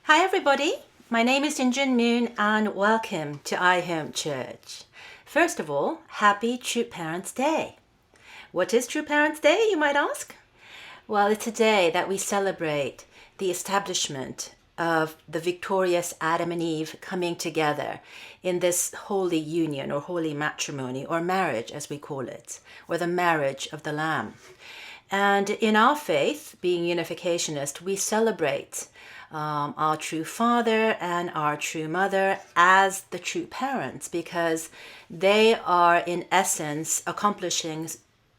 Hi everybody, my name is Jinjun Moon and welcome to iHome Church. First of all, happy True Parents Day. What is True Parents Day, you might ask? Well, it's a day that we celebrate the establishment of the victorious Adam and Eve coming together in this holy union or holy matrimony or marriage as we call it, or the marriage of the Lamb. And in our faith, being unificationist, we celebrate our true father and our true mother as the true parents because they are in essence accomplishing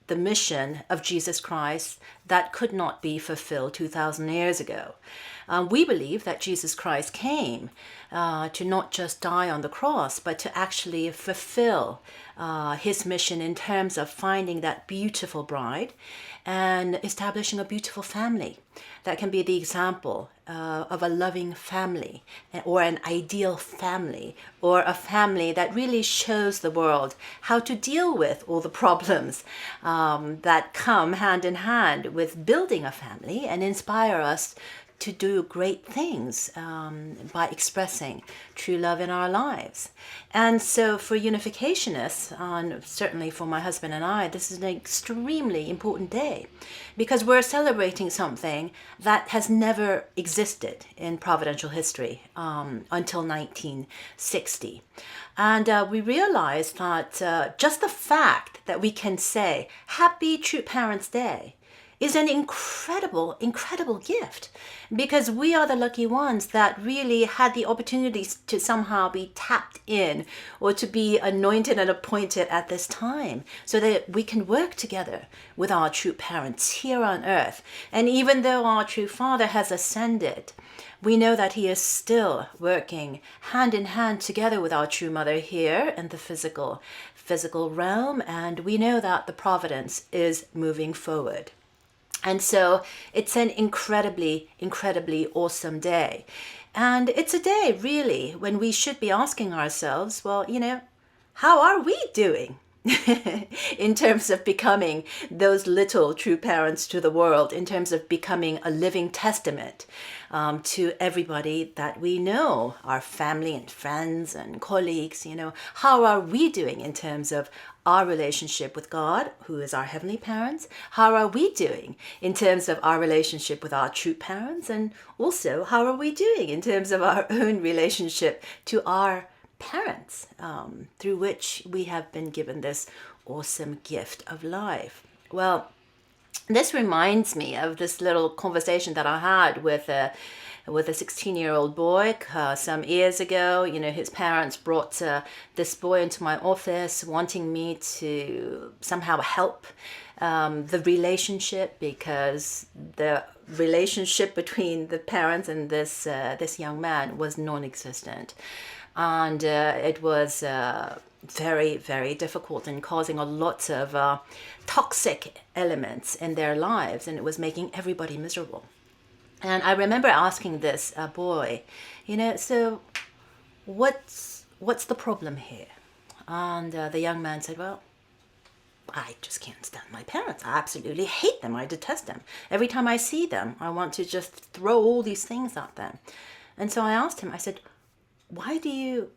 the mission of Jesus Christ that could not be fulfilled 2,000 years ago. We believe that Jesus Christ came to not just die on the cross, but to actually fulfill his mission in terms of finding that beautiful bride and establishing a beautiful family that can be the example of a loving family or an ideal family or a family that really shows the world how to deal with all the problems that come hand in hand with building a family and inspire us to do great things by expressing true love in our lives. And so for unificationists, and certainly for my husband and I, this is an extremely important day because we're celebrating something that has never existed in providential history until 1960. And we realized that just the fact that we can say, Happy True Parents Day, is an incredible gift because we are the lucky ones that really had the opportunities to somehow be tapped in or to be anointed and appointed at this time so that we can work together with our true parents here on earth. And even though our true father has ascended, we know that he is still working hand in hand together with our true mother here in the physical realm, and we know that the providence is moving forward. And so it's an incredibly awesome day. And it's a day, really, when we should be asking ourselves, well, how are we doing in terms of becoming those little true parents to the world, in terms of becoming a living testament to everybody that we know, our family and friends and colleagues, how are we doing in terms of our relationship with God, who is our heavenly parents? How are we doing in terms of our relationship with our true parents? And also, how are we doing in terms of our own relationship to our parents, through which we have been given this awesome gift of life? Well, this reminds me of this little conversation that I had with a 16-year-old boy some years ago. His parents brought this boy into my office wanting me to somehow help the relationship because the relationship between the parents and this young man was non-existent. And it was very difficult and causing a lot of toxic elements in their lives, and it was making everybody miserable. And I remember asking this boy, so what's the problem here? And the young man said, well, I just can't stand my parents. I absolutely hate them. I detest them. Every time I see them, I want to just throw all these things at them. And so I asked him, I said, why do you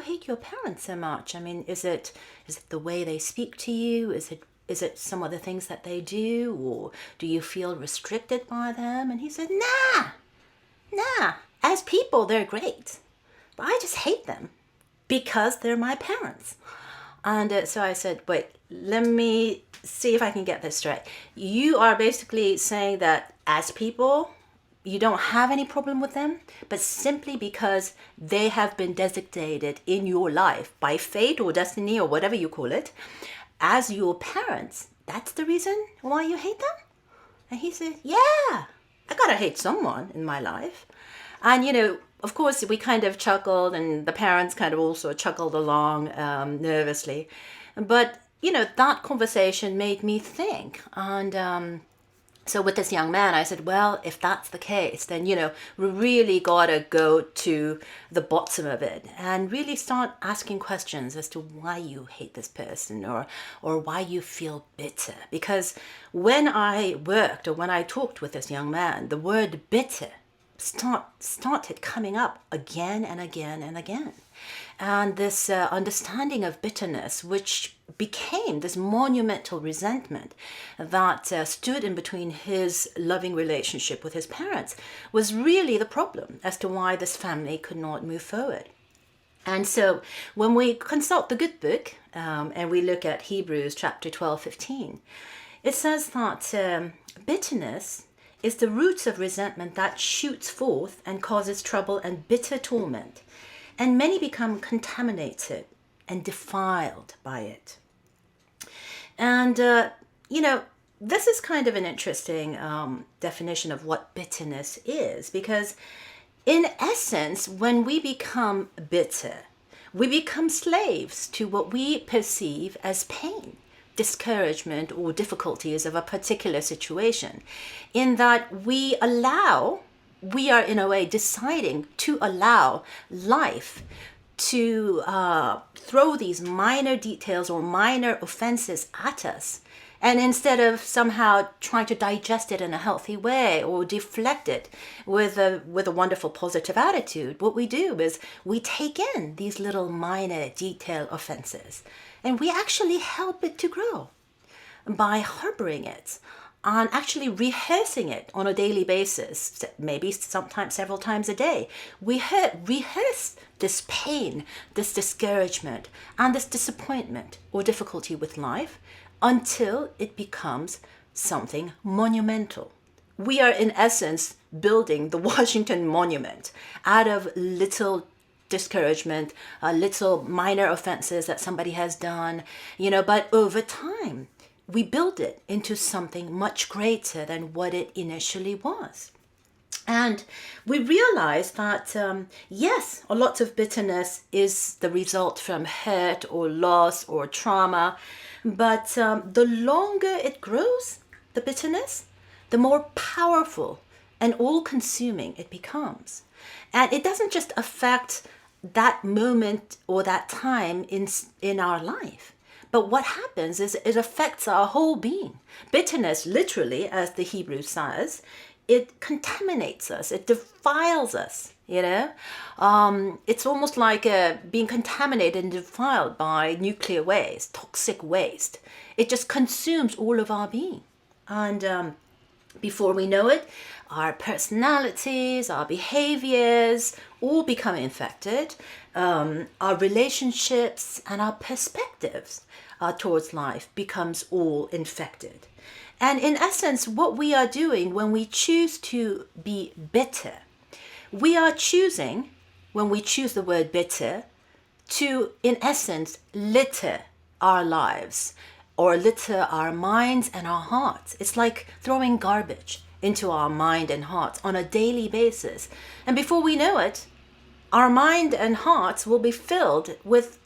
hate your parents so much? I mean, is it the way they speak to you? Is it some of the things that they do, or do you feel restricted by them? And he said, nah, as people, they're great, but I just hate them because they're my parents. And so I said, wait, let me see if I can get this straight. You are basically saying that as people, you don't have any problem with them, but simply because they have been designated in your life by fate or destiny or whatever you call it, as your parents, that's the reason why you hate them? And he said, yeah, I gotta hate someone in my life. And, of course, we kind of chuckled, and the parents kind of also chuckled along nervously. But, that conversation made me think. And so with this young man, I said, well, if that's the case, then, we really got to go to the bottom of it and really start asking questions as to why you hate this person or why you feel bitter. Because when I worked or when I talked with this young man, the word bitter started coming up again and again and again. And this understanding of bitterness, which became this monumental resentment that stood in between his loving relationship with his parents, was really the problem as to why this family could not move forward. And so when we consult the good book and we look at Hebrews chapter 12:15, it says that bitterness is the roots of resentment that shoots forth and causes trouble and bitter torment, and many become contaminated and defiled by it. And, this is kind of an interesting definition of what bitterness is, because in essence, when we become bitter, we become slaves to what we perceive as pain, discouragement, or difficulties of a particular situation, in that we are in a way deciding to allow life to throw these minor details or minor offenses at us. And instead of somehow trying to digest it in a healthy way or deflect it with a wonderful positive attitude, what we do is we take in these little minor detail offenses and we actually help it to grow by harboring it and actually rehearsing it on a daily basis, maybe sometimes several times a day. We rehearse this pain, this discouragement, and this disappointment or difficulty with life until it becomes something monumental. We are in essence building the Washington Monument out of little discouragement, little minor offenses that somebody has done, but over time, we build it into something much greater than what it initially was. And we realize that, yes, a lot of bitterness is the result from hurt or loss or trauma, but the longer it grows, the bitterness, the more powerful and all-consuming it becomes. And it doesn't just affect that moment or that time in our life. But what happens is it affects our whole being. Bitterness, literally, as the Hebrew says, it contaminates us. It defiles us, It's almost like being contaminated and defiled by nuclear waste, toxic waste. It just consumes all of our being. And before we know it, our personalities, our behaviors all become infected. Our relationships and our perspectives towards life becomes all infected. And in essence, what we are doing when we choose to be bitter, we are choosing, when we choose the word bitter, to, in essence, litter our lives or litter our minds and our hearts. It's like throwing garbage into our mind and hearts on a daily basis. And before we know it, our mind and hearts will be filled with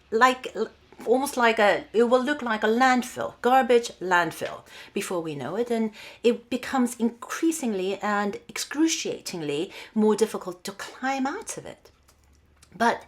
it will look like a landfill, garbage landfill before we know it. And it becomes increasingly and excruciatingly more difficult to climb out of it. But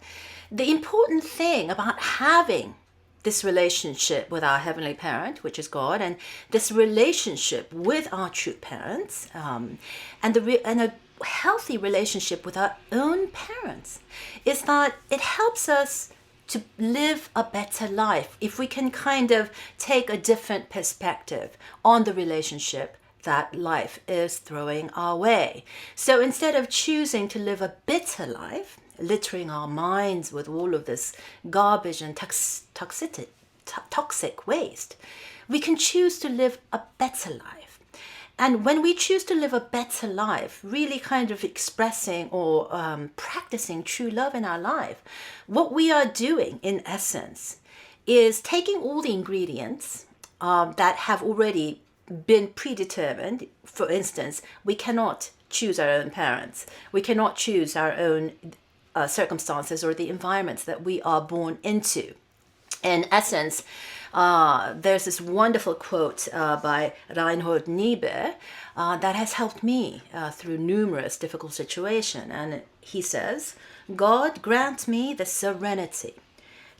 the important thing about having this relationship with our Heavenly Parent, which is God, and this relationship with our true parents, and a healthy relationship with our own parents, is that it helps us to live a better life if we can kind of take a different perspective on the relationship that life is throwing our way. So instead of choosing to live a bitter life, littering our minds with all of this garbage and toxic waste, we can choose to live a better life. And when we choose to live a better life, really kind of expressing or practicing true love in our life, what we are doing in essence is taking all the ingredients that have already been predetermined. For instance, we cannot choose our own parents. We cannot choose our own circumstances or the environments that we are born into. In essence, there's this wonderful quote by Reinhold Niebuhr that has helped me through numerous difficult situations. And he says, God grant me the serenity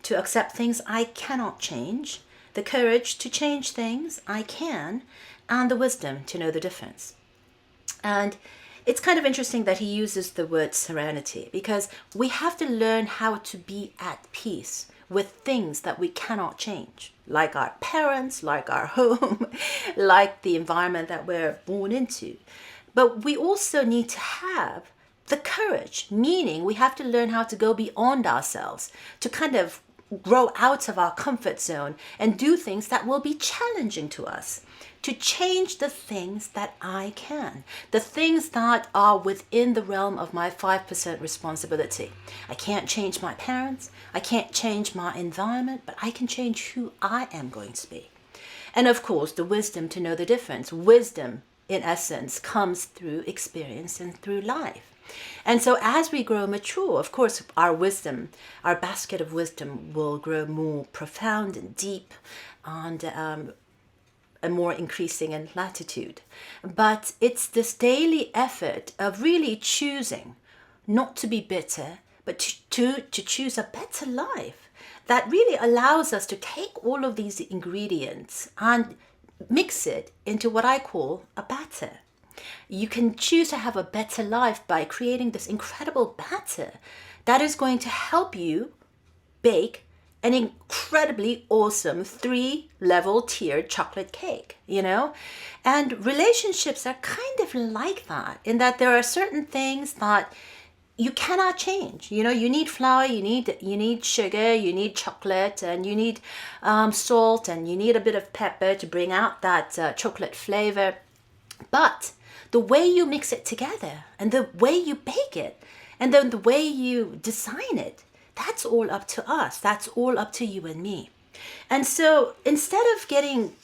to accept things I cannot change, the courage to change things I can, and the wisdom to know the difference. And it's kind of interesting that he uses the word serenity, because we have to learn how to be at peace with things that we cannot change, like our parents, like our home, like the environment that we're born into. But we also need to have the courage, meaning we have to learn how to go beyond ourselves, to kind of grow out of our comfort zone and do things that will be challenging to us, to change the things that I can, the things that are within the realm of my 5% responsibility. I can't change my parents, I can't change my environment, but I can change who I am going to be. And of course, the wisdom to know the difference. Wisdom, in essence, comes through experience and through life. And so as we grow mature, of course, our wisdom, our basket of wisdom will grow more profound and deep and more increasing in latitude. But it's this daily effort of really choosing not to be bitter, but to choose a better life that really allows us to take all of these ingredients and mix it into what I call a batter. You can choose to have a better life by creating this incredible batter that is going to help you bake an incredibly awesome 3-level tiered chocolate cake, And relationships are kind of like that, in that there are certain things that you cannot change. You need flour, you need sugar, you need chocolate, and you need salt, and you need a bit of pepper to bring out that chocolate flavor. But the way you mix it together and the way you bake it and then the way you design it, that's all up to us. That's all up to you and me. And so instead of getting,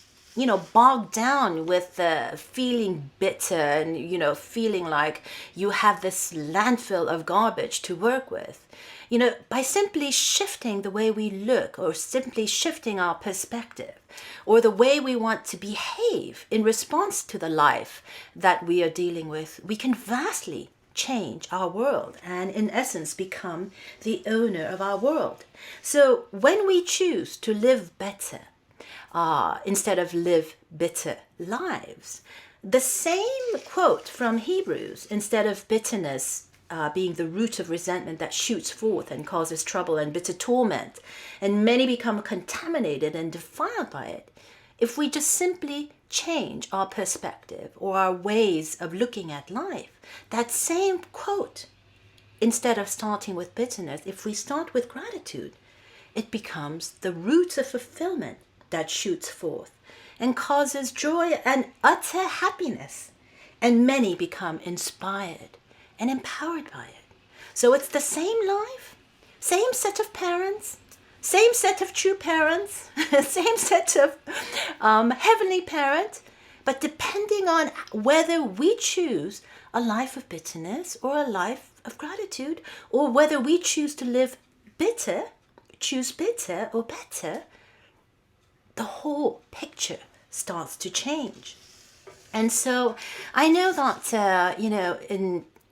bogged down with feeling bitter and, feeling like you have this landfill of garbage to work with, by simply shifting the way we look, or simply shifting our perspective, or the way we want to behave in response to the life that we are dealing with, we can vastly change our world and in essence become the owner of our world. So when we choose to live better instead of live bitter lives, the same quote from Hebrews, instead of bitterness being the root of resentment that shoots forth and causes trouble and bitter torment, and many become contaminated and defiled by it. If we just simply change our perspective or our ways of looking at life, that same quote, instead of starting with bitterness, if we start with gratitude, it becomes the root of fulfillment that shoots forth and causes joy and utter happiness. And many become inspired and empowered by it. So it's the same life, same set of parents, same set of true parents, same set of heavenly parents, but depending on whether we choose a life of bitterness or a life of gratitude, or whether we choose to live bitter, choose bitter or better, the whole picture starts to change. And so I know that,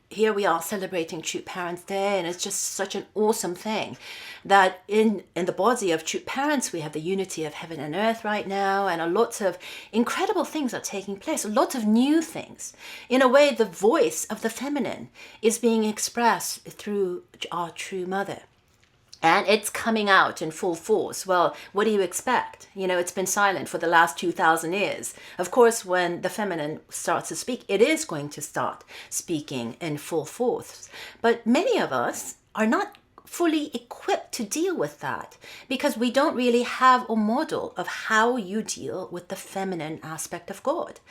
here we are celebrating True Parents Day, and it's just such an awesome thing that in the body of true parents, we have the unity of heaven and earth right now, and a lot of incredible things are taking place, a lot of new things. In a way, the voice of the feminine is being expressed through our true mother. And it's coming out in full force. Well, what do you expect? It's been silent for the last 2,000 years. Of course, when the feminine starts to speak, it is going to start speaking in full force. But many of us are not fully equipped to deal with that, because we don't really have a model of how you deal with the feminine aspect of God.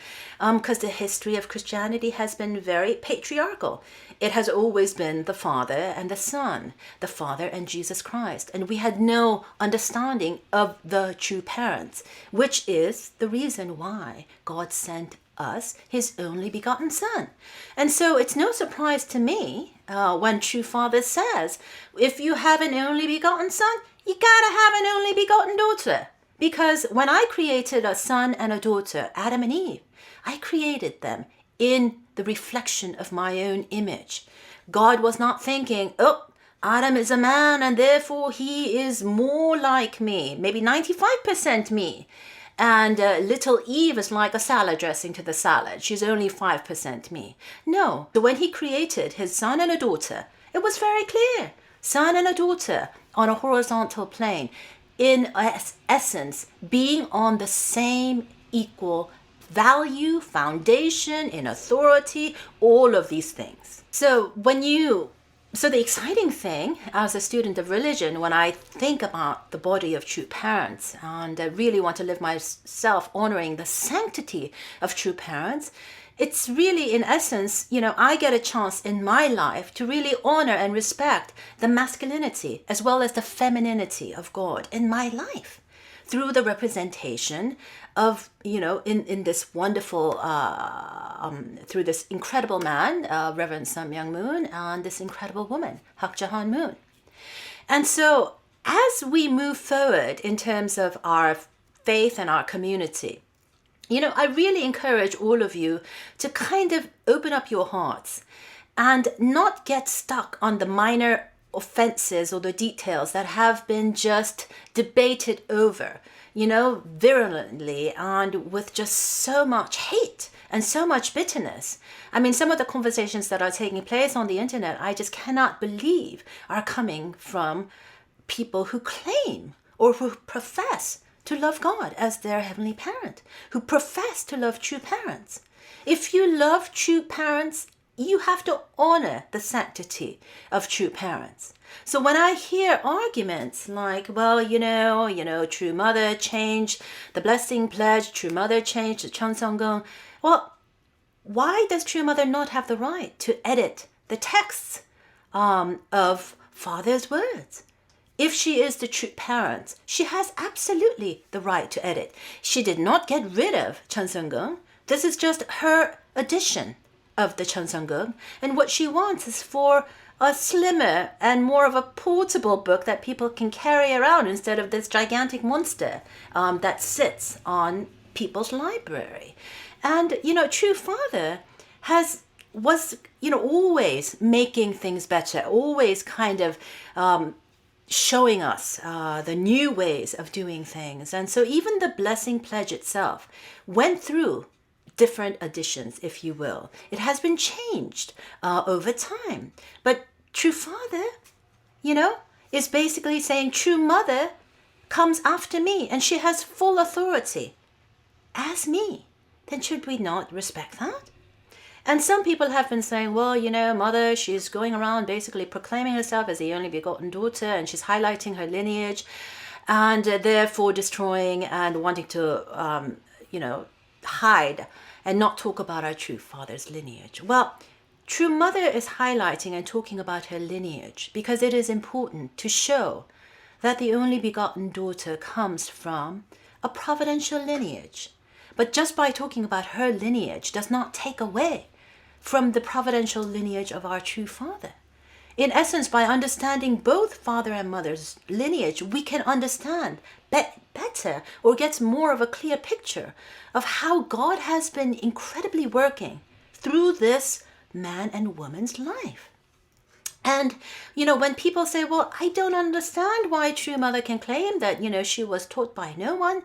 Because the history of Christianity has been very patriarchal. It has always been the Father and the Son, the Father and Jesus Christ. And we had no understanding of the true parents, which is the reason why God sent us his only begotten Son. And so it's no surprise to me when True Father says, if you have an only begotten son, you gotta have an only begotten daughter. Because when I created a son and a daughter, Adam and Eve, I created them in the reflection of my own image. God was not thinking, oh, Adam is a man and therefore he is more like me, maybe 95% me. And little Eve is like a salad dressing to the salad. She's only 5% me. No. So when he created his son and a daughter, it was very clear. Son and a daughter on a horizontal plane, in essence, being on the same equal value, foundation, in authority, all of these things. So the exciting thing as a student of religion, when I think about the body of true parents and I really want to live myself honoring the sanctity of true parents, it's really, in essence, I get a chance in my life to really honor and respect the masculinity as well as the femininity of God in my life through the representation of, in this wonderful, through this incredible man, Reverend Sun Myung Moon, and this incredible woman, Hak Jahan Moon. And so as we move forward in terms of our faith and our community, I really encourage all of you to kind of open up your hearts and not get stuck on the minor offenses or the details that have been just debated over, virulently and with just so much hate and so much bitterness. I mean, some of the conversations that are taking place on the internet, I just cannot believe are coming from people who claim or who profess to love God as their heavenly parent, who profess to love true parents. If you love true parents, you have to honor the sanctity of true parents. So when I hear arguments like, well, true mother changed the blessing pledge, true mother changed the Cheonsonggung, well, why does true mother not have the right to edit the texts of father's words? If she is the true parent, she has absolutely the right to edit. She did not get rid of Cheonsonggung. This is just her addition of the Cheonsonggung. And what she wants is for a slimmer and more of a portable book that people can carry around instead of this gigantic monster that sits on people's library. And, true father was always making things better, always kind of showing us the new ways of doing things. And so even the blessing pledge itself went through different editions, if you will. It has been changed over time. But true father, is basically saying true mother comes after me and she has full authority as me. Then should we not respect that? And some people have been saying, well, mother, she's going around basically proclaiming herself as the only begotten daughter, and she's highlighting her lineage and therefore destroying and wanting to, hide and not talk about our true father's lineage. Well, true mother is highlighting and talking about her lineage because it is important to show that the only begotten daughter comes from a providential lineage. But just by talking about her lineage does not take away from the providential lineage of our true father. In essence, by understanding both father and mother's lineage, we can understand better or get more of a clear picture of how God has been incredibly working through this man and woman's life. And, when people say, well, I don't understand why true mother can claim that, she was taught by no one,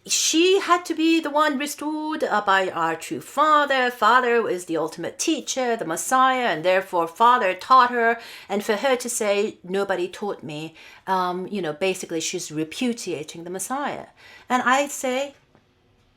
she had to be the one restored by our true father. Father is the ultimate teacher, the Messiah, and therefore father taught her. And for her to say, nobody taught me, basically she's repudiating the Messiah. And I say,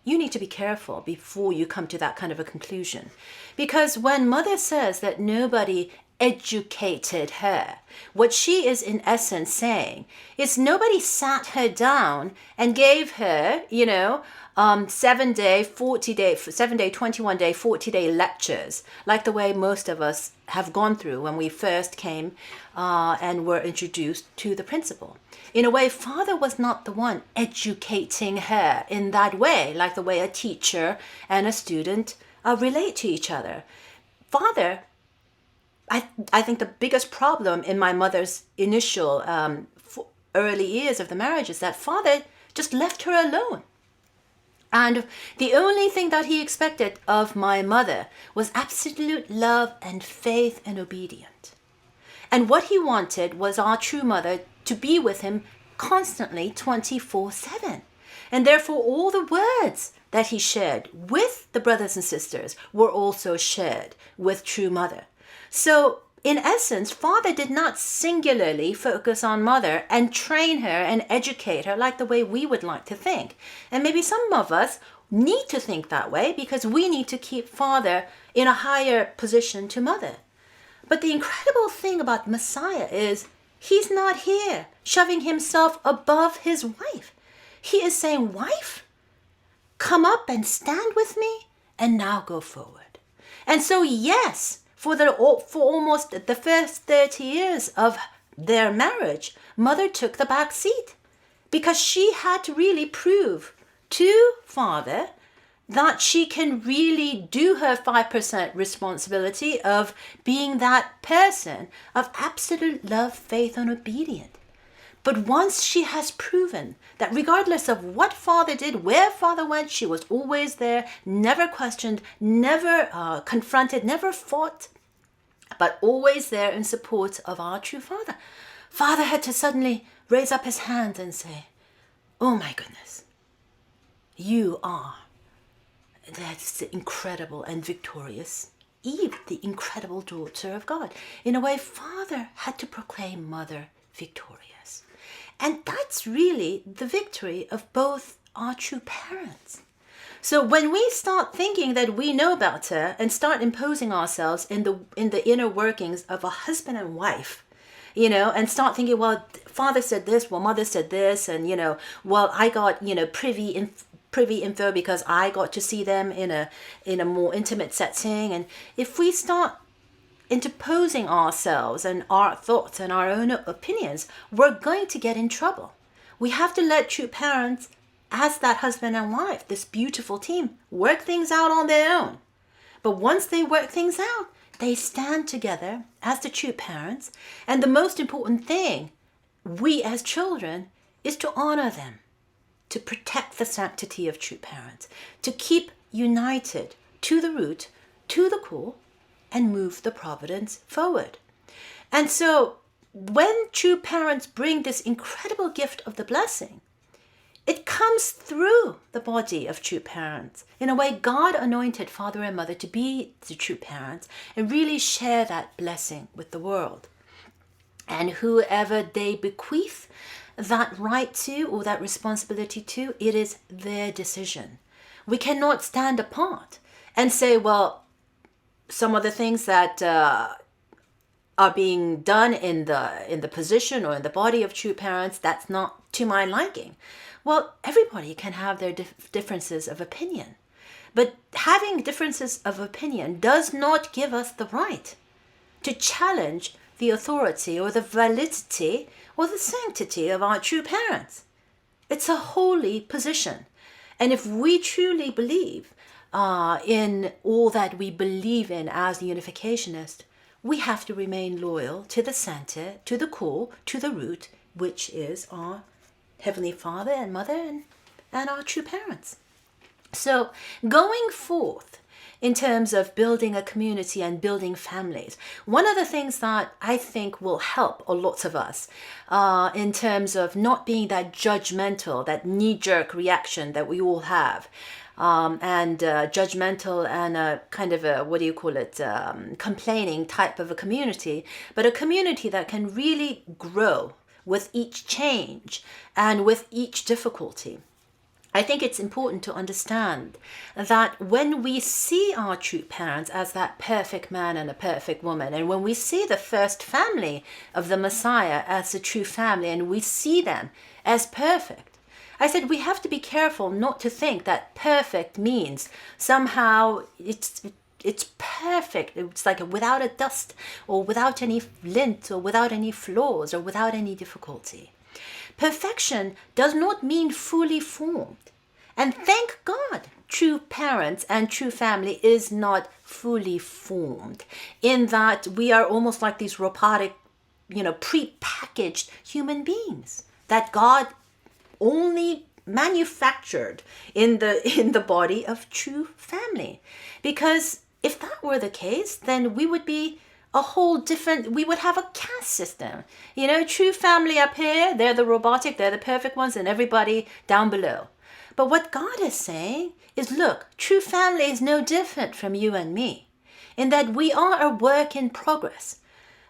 you need to be careful before you come to that kind of a conclusion. Because when mother says that nobody educated her, what she is in essence saying is nobody sat her down and gave her 7 day 21 day 40-day lectures like the way most of us have gone through when we first came and were introduced to the principle. In a way, father was not the one educating her in that way, like the way a teacher and a student relate to each other. Father, I think the biggest problem in my mother's initial early years of the marriage is that father just left her alone. And the only thing that he expected of my mother was absolute love and faith and obedience. And what he wanted was our true mother to be with him constantly 24/7. And therefore, all the words that he shared with the brothers and sisters were also shared with true mother. So, in essence, father did not singularly focus on mother and train her and educate her like the way we would like to think. And maybe some of us need to think that way because we need to keep father in a higher position to mother. But the incredible thing about Messiah is he's not here shoving himself above his wife. He is saying, wife, come up and stand with me and now go forward. And so, yes, for almost the first 30 years of their marriage, mother took the back seat because she had to really prove to father that she can really do her 5% responsibility of being that person of absolute love, faith, and obedience. But once she has proven that regardless of what father did, where father went, she was always there, never questioned, never confronted, never fought, but always there in support of our true father. Father had to suddenly raise up his hand and say, oh my goodness, you are that's the incredible and victorious Eve, the incredible daughter of God. In a way, father had to proclaim mother victorious. And that's really the victory of both our true parents. So when we start thinking that we know better and start imposing ourselves in the inner workings of a husband and wife, and start thinking, well, father said this, well, mother said this, and, well, I got, privy info because I got to see them in a more intimate setting. And if we start interposing ourselves and our thoughts and our own opinions, we're going to get in trouble. We have to let true parents, as that husband and wife, this beautiful team, work things out on their own. But once they work things out, they stand together as the true parents. And the most important thing, we as children, is to honor them, to protect the sanctity of true parents, to keep united to the root, to the core, and move the providence forward. And so when true parents bring this incredible gift of the blessing, it comes through the body of true parents. In a way, God anointed father and mother to be the true parents and really share that blessing with the world. And whoever they bequeath that right to or that responsibility to, it is their decision. We cannot stand apart and say, well, some of the things that are being done in the position or in the body of true parents, that's not to my liking. Well, everybody can have their differences of opinion. But having differences of opinion does not give us the right to challenge the authority or the validity or the sanctity of our true parents. It's a holy position. And if we truly believe in all that we believe in as the unificationist, we have to remain loyal to the center, to the core, to the root, which is our Heavenly Father and Mother and our true parents. So going forth in terms of building a community and building families, one of the things that I think will help a lot of us in terms of not being that judgmental, that knee-jerk reaction that we all have, and judgmental and a kind of a, complaining type of a community, but a community that can really grow with each change and with each difficulty. I think it's important to understand that when we see our true parents as that perfect man and a perfect woman, and when we see the first family of the Messiah as the true family, and we see them as perfect, I said we have to be careful not to think that perfect means somehow it's perfect. It's like without a dust or without any lint or without any flaws or without any difficulty. Perfection does not mean fully formed. And thank God, true parents and true family is not fully formed in that we are almost like these robotic, pre-packaged human beings that God only manufactured in the body of true family. Because if that were the case, then we would be we would have a caste system. True family up here, they're the robotic, they're the perfect ones, and everybody down below. But what God is saying is, look, true family is no different from you and me, in that we are a work in progress.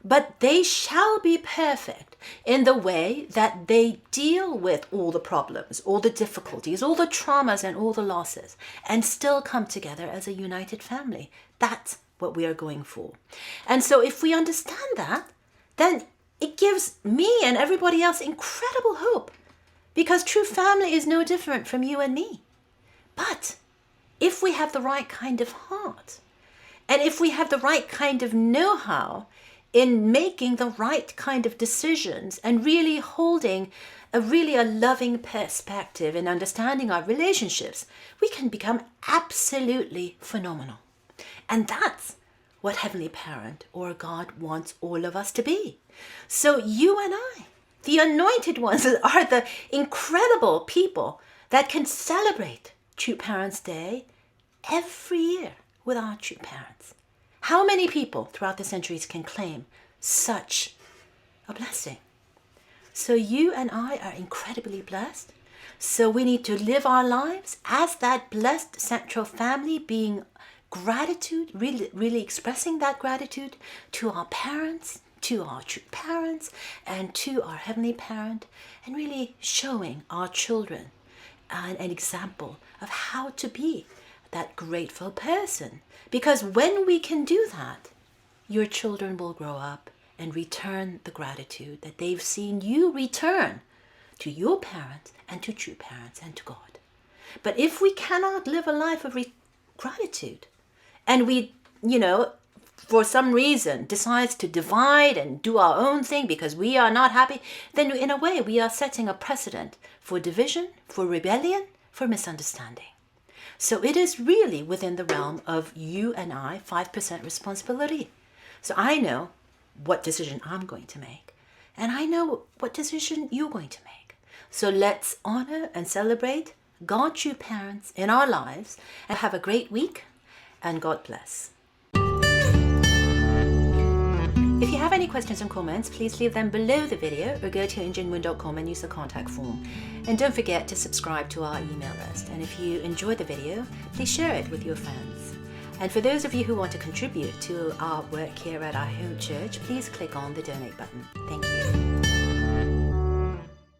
But they shall be perfect in the way that they deal with all the problems, all the difficulties, all the traumas and all the losses, and still come together as a united family. That's what we are going for. And so if we understand that, then it gives me and everybody else incredible hope, because true family is no different from you and me. But if we have the right kind of heart, and if we have the right kind of know-how in making the right kind of decisions and really holding a loving perspective in understanding our relationships, we can become absolutely phenomenal. And that's what Heavenly Parent or God wants all of us to be. So you and I, the anointed ones, are the incredible people that can celebrate True Parents Day every year with our true parents. How many people throughout the centuries can claim such a blessing? So you and I are incredibly blessed. So we need to live our lives as that blessed central family, being gratitude, really expressing that gratitude to our parents, to our true parents, and to our Heavenly Parent, and really showing our children an example of how to be that grateful person. Because when we can do that, your children will grow up and return the gratitude that they've seen you return to your parents and to true parents and to God. But if we cannot live a life of gratitude, and we, for some reason decides to divide and do our own thing because we are not happy, then in a way we are setting a precedent for division, for rebellion, for misunderstanding. So it is really within the realm of you and I, 5% responsibility. So I know what decision I'm going to make, and I know what decision you're going to make. So let's honor and celebrate God's true parents in our lives, and have a great week, and God bless. If you have any questions and comments, please leave them below the video or go to injinmoon.com and use the contact form. And don't forget to subscribe to our email list. And if you enjoyed the video, please share it with your friends. And for those of you who want to contribute to our work here at our home church, please click on the donate button. Thank you.